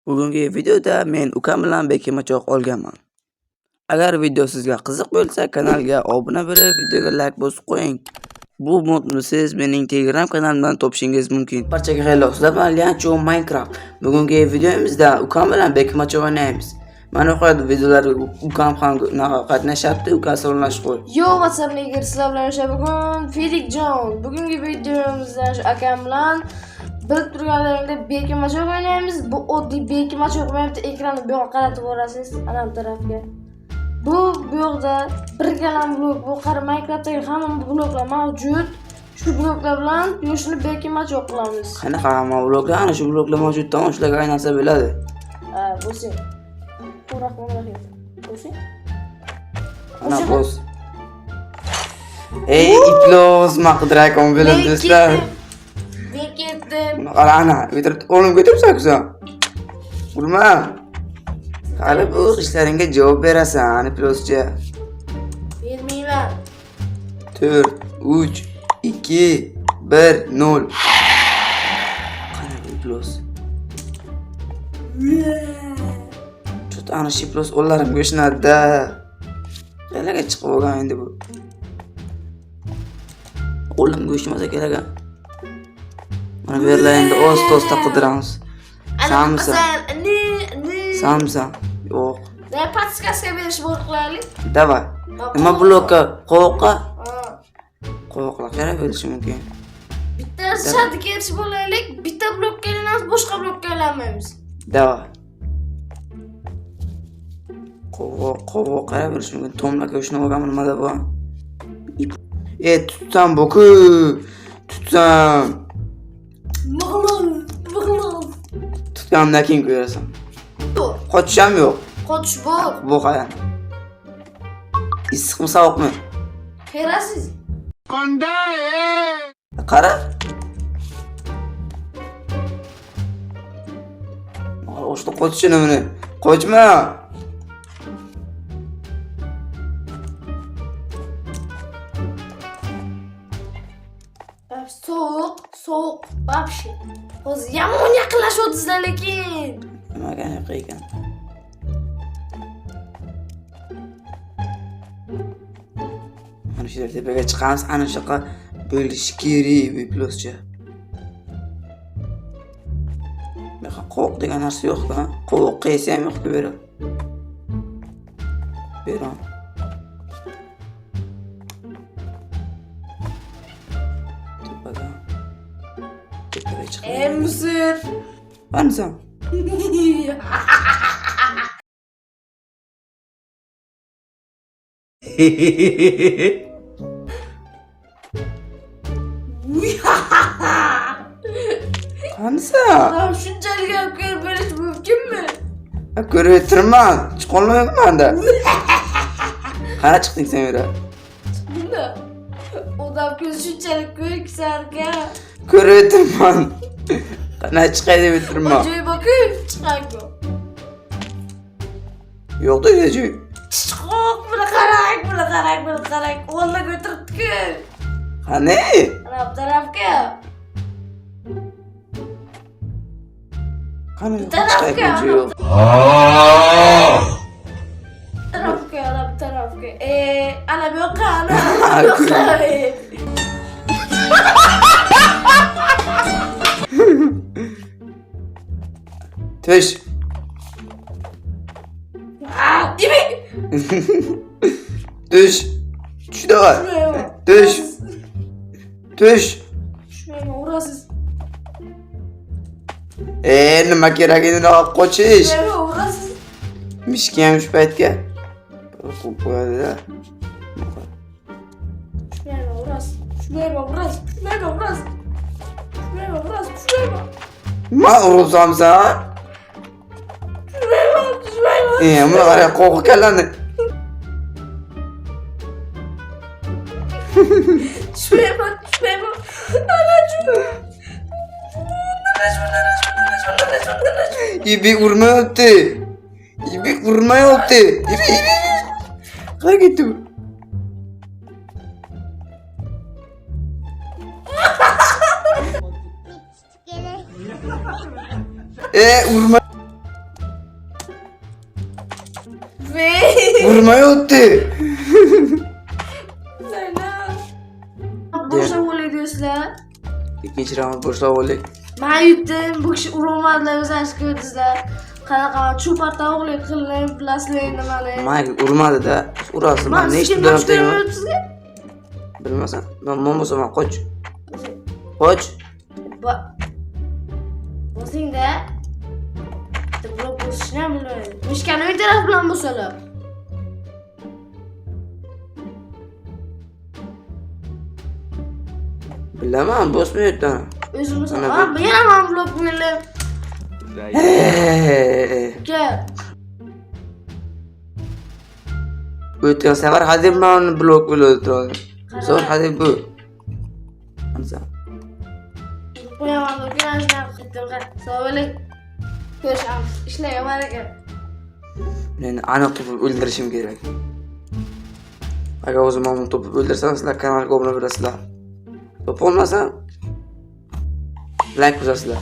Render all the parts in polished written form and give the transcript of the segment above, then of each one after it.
Bugungi videoda men ukam bilan bekimachoq olganman. Agar video sizga qiziq bo'lsa, kanalga obuna bo'lib, videoga like bosib qo'ying. Bu modni siz mening Telegram kanalimdan topishingiz mumkin. Barchaga xayrli sizlar bilan Liancho Minecraft. Bugungi videomizda ukam bilan bekimachoq o'ynaymiz. Mana bu videolarda ukam ham qatnashyapti, ukasi o'rnash qo'y. Yo, what's up nigger, sizlar bilan bugun Felikjon. Bugungi videomizda akam bilan bilib turganlaringda bekimachoq o'ynaymiz. Bu oddiy bekimachoq emas, ekranni bu yoqqa qaratib borasiz, ana bu tarafga. Bu yoqda bir kalam blok, bu qara Minecraftdagi hamma bloklar mavjud. Shu bloklar bilan yoshni bekimachoq qilamiz. Qanaqa hamma bloklar? Ana shu bloklar mavjud, tamom shularga aylansa bo'ladi. Bo'lsin. Rahmanirrahim. Bo'lsin. Ana bo'z. Ey iplos maqdirakom bilan do'stlar. Beketdim. Ana, o'lim ko'taribsan kuzim. Urma. Hali bu ishlaringga javob berasan, iploscha. Bermayman. 4, 3, 2, 1, 0. Qani iplos. Chot ana iplos o'llarim go'shnada. Qanaqa chiqib olgan endi bu? O'lim go'shmasa kerak. Mana bu yerlar endi oz-toz qidiramiz. Samsa. Samsa. Yo'q. Ne patskaska berish qilaylik. Davay. Nima blokka? Qo'yqa? Qo'yqlar kerak bo'lishi mumkin. Bitta shart kelish bo'laylik, bitta blokka aylanamiz, boshqa blokka aylanmaymiz. Davay. Qo'yq kerak bo'lishi mumkin. Tomlaka o'shni olganman nimada bu? Tutsam boku. Tutsam. Tutganimdan keyin ko'rasan. Qochisham yo'q. Qochish bor. Bu qayan. Issiqmi, sovuqmi? Ko'rasiz. Qanday? Qara. O'shda qochishini meni. Qochma. So'q, вообще. Hozir yomon yaqinlashyapsizlar lekin. Nimaga yo'q ekan? Mana shu tepaga chiqamiz, ana shu yoqqa bo'lishi kerak bu ploscha. Meqa qo'q degan narsa yo'q-ku, ha? Qo'q qaysi ham yo'q-ku bera. Bera. Mısır. Ansa. Ansa. Tamam şuncalık yapıyorum böyle mümkün mü? Ko'rib turman, chiqolmayapman da. Qara chiqding sen yura? Bunda. Odam ko'z shunchalik ko'ksarga. Ko'rib turman. Qana chiqay deb turman. Joy bakayım chiqaymi? Yo'qda joy. Chiqoq buni qarang. O'g'illar ko'tiribdi-ku. Qani? Ana bu tarafga. Qani chiqaymi yo'q. Tarafga. Ana bu yoqqa ana. Tush. İbi. Tush. Tushda var. Tush. Shunga urasiz. Nima kerak endi qochish? Shunga urasiz. Mishki ham shu paytga qo'yib qo'yadi-da. Shunga urasiz. Nima ursamsan? Buni qara qo'rqib kallani. Shunga. İbi urmayapti. Ibi. Qara ketdi bu? Urma. Durmayapti. Boşa bo'lay diyorsunlar. Ikkinchi raund boshlab olaylik. Ben yutdim, bu kishi urolmadılar, o'zingiz ko'rdingizlar. Qanaqa cho'parta o'g'lik qilib, bilasizlar nimani. Mayk urmadi-da. Urasi, men ne ishni bilan tegman? sizga? Bilmasam, men bo'lsam qoch. Qoch. O'zingda blok bosishni ham bilmaydi. Mishkani uy taraf bilan bo'lsalar. Bilaman, bosmayapti. O'zimiz ham yana ham blok qo'yilib. Gel. O'tgan safar hadeb men blok bo'lib turadi. Zo'r hadeb bu. Hamza. Qo'yaman, do'kondan qildim. Savolik. Ko'risham, ishlayman ekan. Men aniq topib o'ldirishim kerak. Agar o'zim uni topib o'ldirsam, sizlar kanalga obuna bo'lasizlar. Topolmasam like bosasizlar.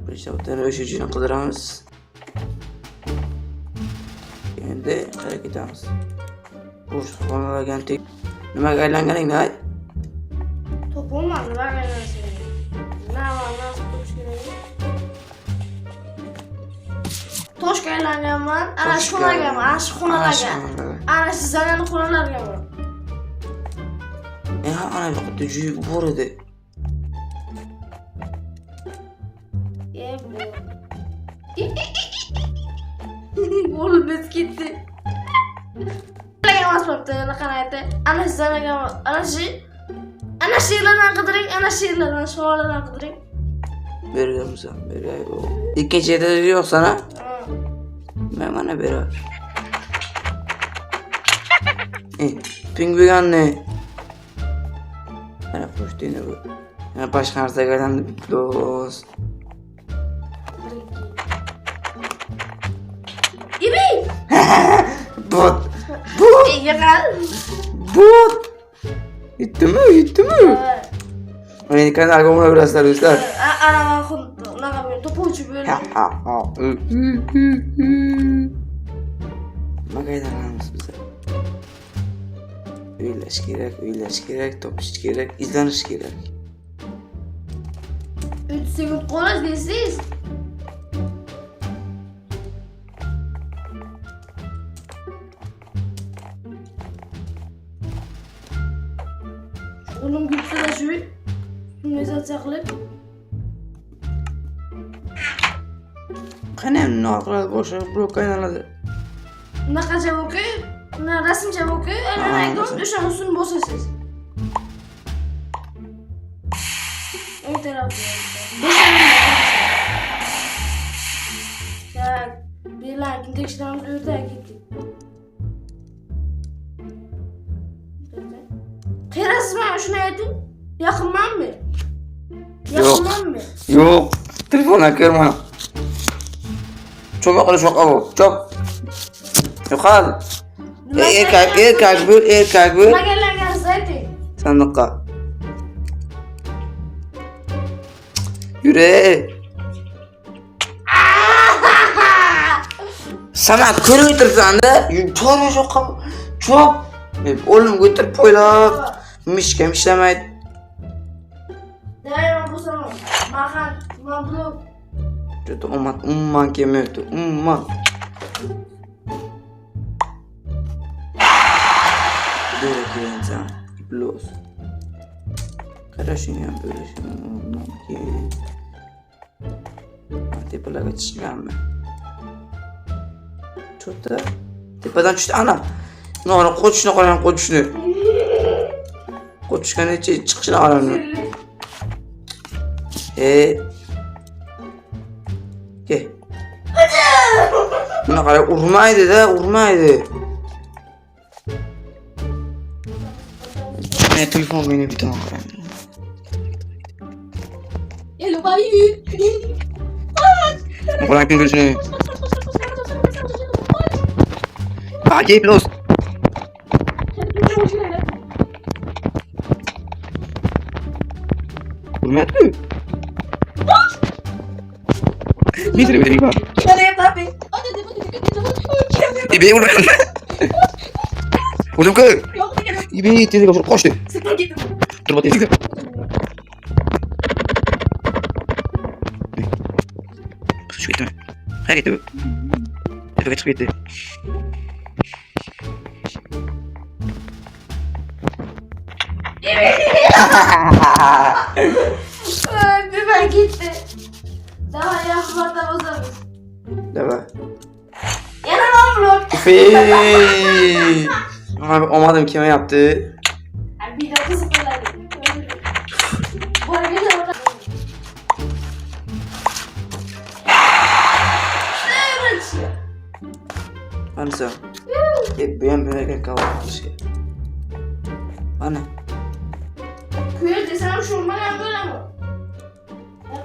Birinchi o'tani o'sha qidiramiz. Endi harakat etamiz. Bo'sh xonalarga tek nimaga aylanganingni ayt. Topolmadim, aylansin. Nasıl toshga kerak? Toshga aylanganman, ana shu xonaga, ana shu zanani xonalarga. Ana bu yerda juyuk bor edi. Bo'lib biz ketdi. Emas bo'pti, qanaqaydi? Ana shu zanaga, ana shu yerlardan qidiring, ana shu yerlardan, sholardan qidiring. Berganmisan, beray. Ikkinchi etajda yo'q sana? Men mana berar. Pingvinni. Ana qo'shdingni bu. Yana boshqa narsaga aylandi bitlos. Ibi! Bot. Yaqal. Bot. Yetdimi? Meni kanalga obuna bo'lasizlar do'stlar. Ana unaqa bir to'puvchi bo'ldi. Nimaga aylanamiz biz? O'ylash kerak, topish kerak, izlanish kerak. 3 sekund qoladi deysiz. Oğlum gitti de şu. Mesaj qilib. Qani uni orqalab boshqa blok aylanadi. Unaqa javob-ku, rasm javob-ku, aytdim, o'sha usuni bosasiz. Ey taraf. Tak, bilan tekshiramiz o'rta ketdik. Qerasizmi shuni ayting? Yaqinmanmi? Yaqinmanmi? Yo'q. Telefonga kirma. Cho'ma qilish yo'q bu. Chop. Yo'qol. Erkak bu. Nimaga aylanganingizni ayting. Sandiqqa. Yure. Sana ko'rib o'tirsan-da, to'g'ri yo'q. Chop. O'limga o'tirib qo'ylab, mishga ishlamaydi. Daima bo'lsam, men blok. Juda umuman kelmayapti. Umuman. Böyle geleceğim. Blues. Qarashing ham bo'lishim mumkin. Tepalarga chiqganman. Cho'ta. Tepadan tushdi ana. Nora qo'chishni qo'ygan qo'chishni. Qo'chishganicha chiqishni olamni. Ke. Buna qarab urmaydi-da, urmaydi. Telefon beni bir tane qarang. Hello baby. Qo'lang ko'rishni. Agi blues. Urmayapti. Metre bering bor. Ibe urmayapti. O'zim ku. Ibe tezroq urib qochdi. Turib tezroq. Chiqib ketdi. Qayerga ketdi bu? Tepaga chiqib ketdi. Biber gitti. Daha yapmadan bozarız. Давай. Yana lan vlog. Abi olmadım kime yaptı? Bir de kızıklardı. Bu arada gel orada. Evet. Ansa. Ben böyle kahvaltı şey. Bana. Köye desem şu olmayan böyle mi?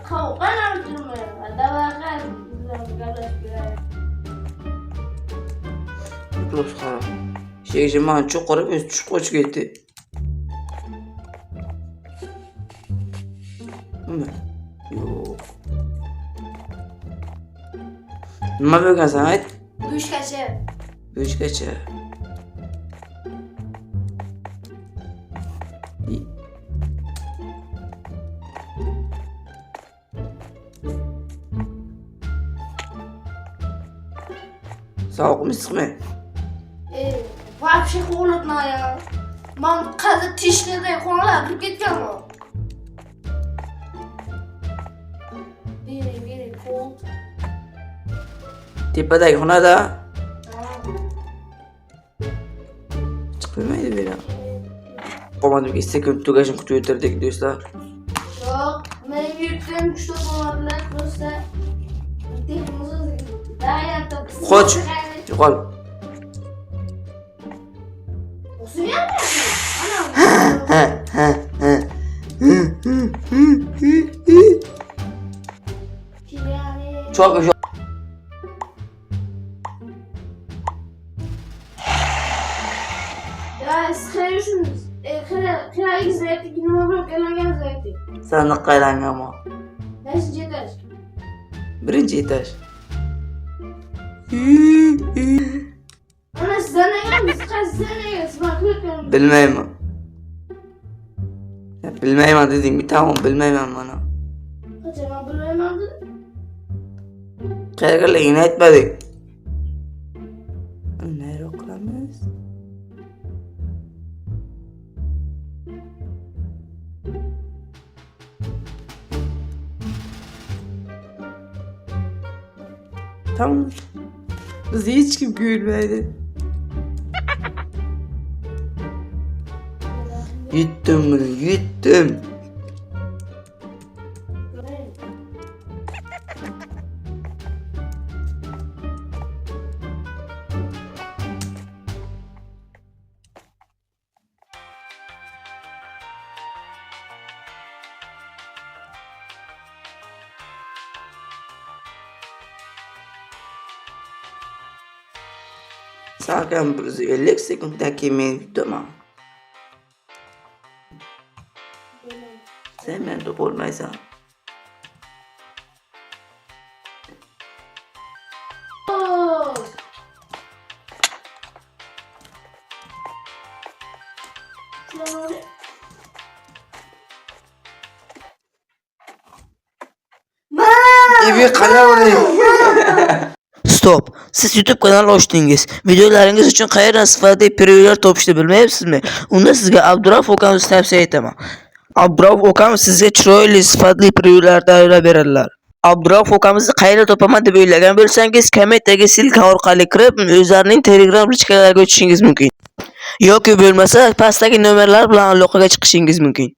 Kavga ne yaptırma ya? Ada bakar. Plus qara. Şeyci man çok qarab öz tushib qochib ketdi. Nima? Yo'q. Nima bo'lgansan ayt? Uyushgacha. Uyushgacha. Sovuqmi issiqmi? Вообще холодно ya. Man qazib tishlarda qo'nlar kirib ketganmi? Beri cold. Tepadagi xonada chiqmaydi bera. Qo'madim ki sekund tugashini kutib o'tirdik do'stlar. Yo'q, men yurtim kuchli qo'nlar bo'lsa. Qoch. Yo'qol. Çok hoş. Ya sıkıyorsunuz. Kira izledik, nima bo'lib kelgan izledik. Sen ne qaylangan ama? Neshinchi etaj? Birinchi etaj. Ana sizdan emas, sizdan emas. Bak ko'rdim. Bilmayman. Ya bilmayman deding, tamam bilmayman mana. Qachon bilmayman dedim. Qayergaligini aytmadik. Nayroq qilamiz. Tamam. Bizi hiç kim gülmedi. Yuttum bunu, yuttum. Salkam bizni 50 sekunddan keyin men yutaman. Sen men top olmaysan. İbi qana Stop. Siz YouTube kanalı açdingiz. Videolaringiz uchun qayerdan sifatli prevyular topishni bilmayapsizmi? Unda sizga Abdurauf okamizni tavsiya etaman. Abdurauf okam sizga chiroyli sifatli prevyular tayyorlab beradilar. Abdurauf okamizni qayerda topaman deb o'ylagan bo'lsangiz, kommentdagi silka orqali kirib, o'zlarining Telegram lichkalariga o'tishingiz mumkin. Yoki bo'lmasa, pastdagi nomerlar bilan aloqaga chiqishingiz mumkin.